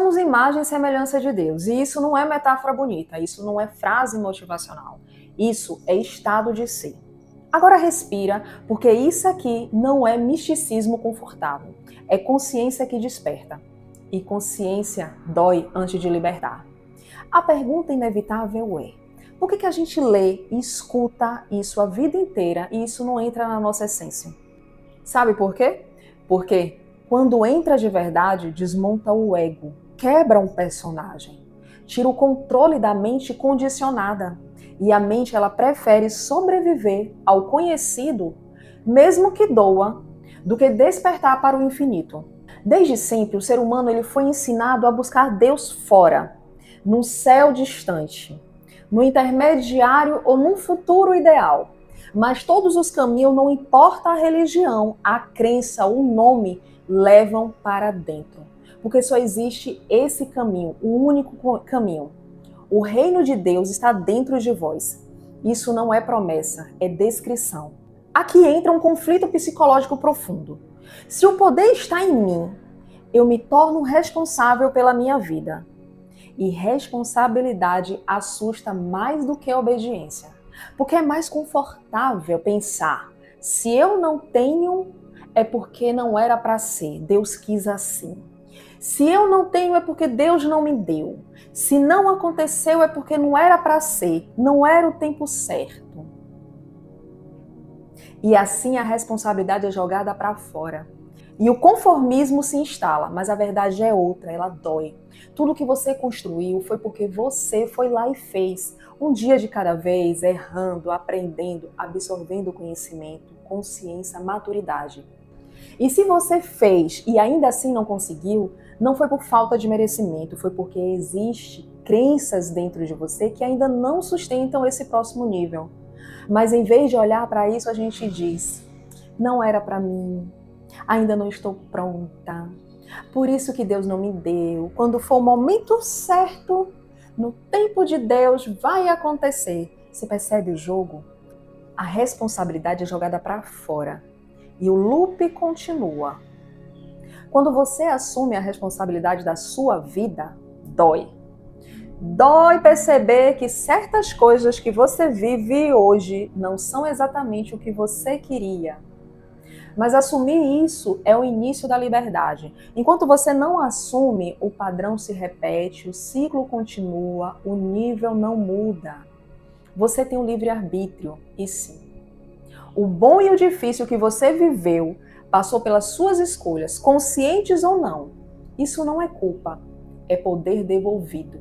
somos imagem e semelhança de Deus. E isso não é metáfora bonita, isso não é frase motivacional. Isso é estado de ser. Agora respira, porque isso aqui não é misticismo confortável. É consciência que desperta. E consciência dói antes de libertar. A pergunta inevitável é: por que a gente lê e escuta isso a vida inteira e isso não entra na nossa essência? Sabe por quê? Porque quando entra de verdade, desmonta o ego, quebra um personagem, tira o controle da mente condicionada. E a mente ela prefere sobreviver ao conhecido, mesmo que doa, do que despertar para o infinito. Desde sempre, o ser humano ele foi ensinado a buscar Deus fora, num céu distante, no intermediário ou num futuro ideal. Mas todos os caminhos, não importa a religião, a crença, o nome, levam para dentro. Porque só existe esse caminho, o único caminho. O reino de Deus está dentro de vós. Isso não é promessa, é descrição. Aqui entra um conflito psicológico profundo. Se o poder está em mim, eu me torno responsável pela minha vida. E responsabilidade assusta mais do que a obediência. Porque é mais confortável pensar, se eu não tenho, é porque não era para ser, Deus quis assim. Se eu não tenho, é porque Deus não me deu. Se não aconteceu, é porque não era para ser, não era o tempo certo. E assim a responsabilidade é jogada para fora. E o conformismo se instala, mas a verdade é outra, ela dói. Tudo que você construiu foi porque você foi lá e fez. Um dia de cada vez, errando, aprendendo, absorvendo conhecimento, consciência, maturidade. E se você fez e ainda assim não conseguiu, não foi por falta de merecimento, foi porque existe crenças dentro de você que ainda não sustentam esse próximo nível. Mas em vez de olhar para isso, a gente diz: não era para mim, ainda não estou pronta, por isso que Deus não me deu. Quando for o momento certo, no tempo de Deus, vai acontecer. Você percebe o jogo? A responsabilidade é jogada para fora e o loop continua. Quando você assume a responsabilidade da sua vida, dói. Dói perceber que certas coisas que você vive hoje não são exatamente o que você queria. Mas assumir isso é o início da liberdade. Enquanto você não assume, o padrão se repete, o ciclo continua, o nível não muda. Você tem um livre-arbítrio, e sim. O bom e o difícil que você viveu passou pelas suas escolhas, conscientes ou não. Isso não é culpa, é poder devolvido.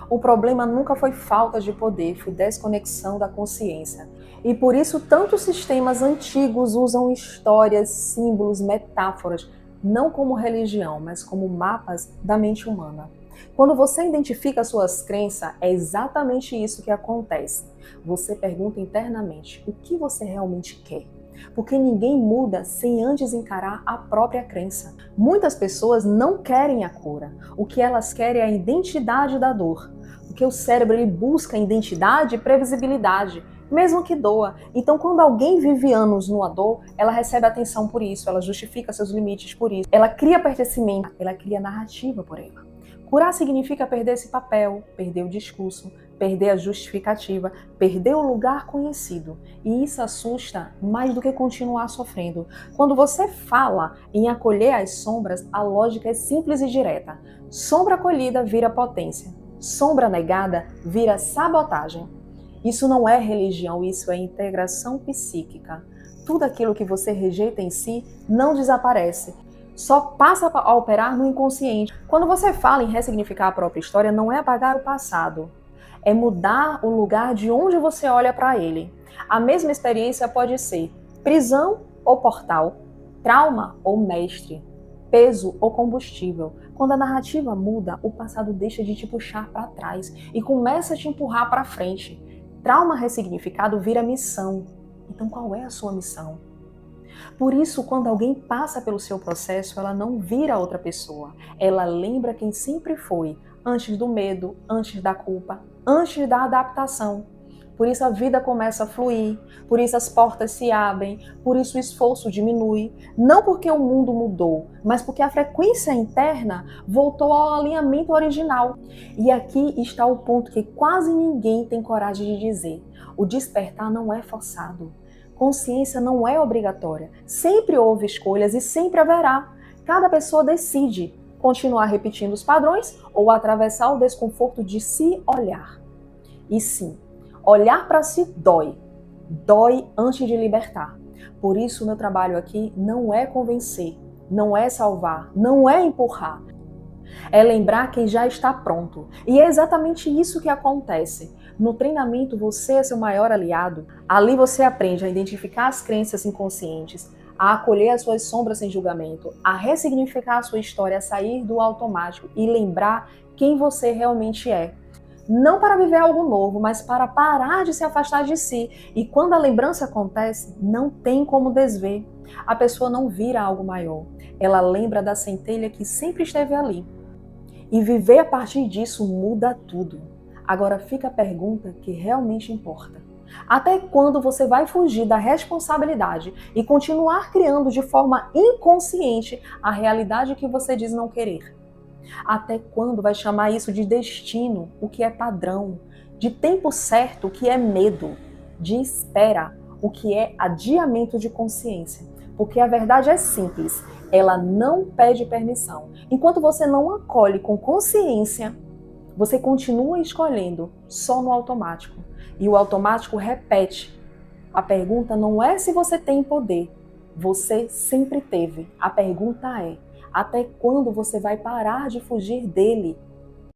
O problema nunca foi falta de poder, foi desconexão da consciência. E por isso tantos sistemas antigos usam histórias, símbolos, metáforas, não como religião, mas como mapas da mente humana. Quando você identifica suas crenças, é exatamente isso que acontece. Você pergunta internamente o que você realmente quer. Porque ninguém muda sem antes encarar a própria crença. Muitas pessoas não querem a cura. O que elas querem é a identidade da dor. Porque o cérebro ele busca identidade e previsibilidade, mesmo que doa. Então, quando alguém vive anos numa dor, ela recebe atenção por isso, ela justifica seus limites por isso. Ela cria pertencimento, ela cria narrativa por ela. Curar significa perder esse papel, perder o discurso, perder a justificativa, perder o lugar conhecido. E isso assusta mais do que continuar sofrendo. Quando você fala em acolher as sombras, a lógica é simples e direta. Sombra acolhida vira potência. Sombra negada vira sabotagem. Isso não é religião, isso é integração psíquica. Tudo aquilo que você rejeita em si não desaparece. Só passa a operar no inconsciente. Quando você fala em ressignificar a própria história, não é apagar o passado. É mudar o lugar de onde você olha para ele. A mesma experiência pode ser prisão ou portal, trauma ou mestre, peso ou combustível. Quando a narrativa muda, o passado deixa de te puxar para trás e começa a te empurrar para frente. Trauma ressignificado vira missão. Então qual é a sua missão? Por isso, quando alguém passa pelo seu processo, ela não vira outra pessoa. Ela lembra quem sempre foi, antes do medo, antes da culpa, antes da adaptação. Por isso a vida começa a fluir, por isso as portas se abrem, por isso o esforço diminui. Não porque o mundo mudou, mas porque a frequência interna voltou ao alinhamento original. E aqui está o ponto que quase ninguém tem coragem de dizer. O despertar não é forçado. Consciência não é obrigatória. Sempre houve escolhas e sempre haverá. Cada pessoa decide continuar repetindo os padrões ou atravessar o desconforto de se olhar. E sim, olhar para si dói. Dói antes de libertar. Por isso, o meu trabalho aqui não é convencer, não é salvar, não é empurrar. É lembrar quem já está pronto. E é exatamente isso que acontece. No treinamento, você é seu maior aliado. Ali você aprende a identificar as crenças inconscientes, a acolher as suas sombras sem julgamento, a ressignificar a sua história, a sair do automático e lembrar quem você realmente é. Não para viver algo novo, mas para parar de se afastar de si. E quando a lembrança acontece, não tem como desver. A pessoa não vira algo maior. Ela lembra da centelha que sempre esteve ali. E viver a partir disso muda tudo. Agora fica a pergunta que realmente importa. Até quando você vai fugir da responsabilidade e continuar criando de forma inconsciente a realidade que você diz não querer? Até quando vai chamar isso de destino, o que é padrão? De tempo certo, o que é medo? De espera, o que é adiamento de consciência? Porque a verdade é simples, ela não pede permissão. Enquanto você não acolhe com consciência, você continua escolhendo só no automático. E o automático repete. A pergunta não é se você tem poder. Você sempre teve. A pergunta é: até quando você vai parar de fugir dele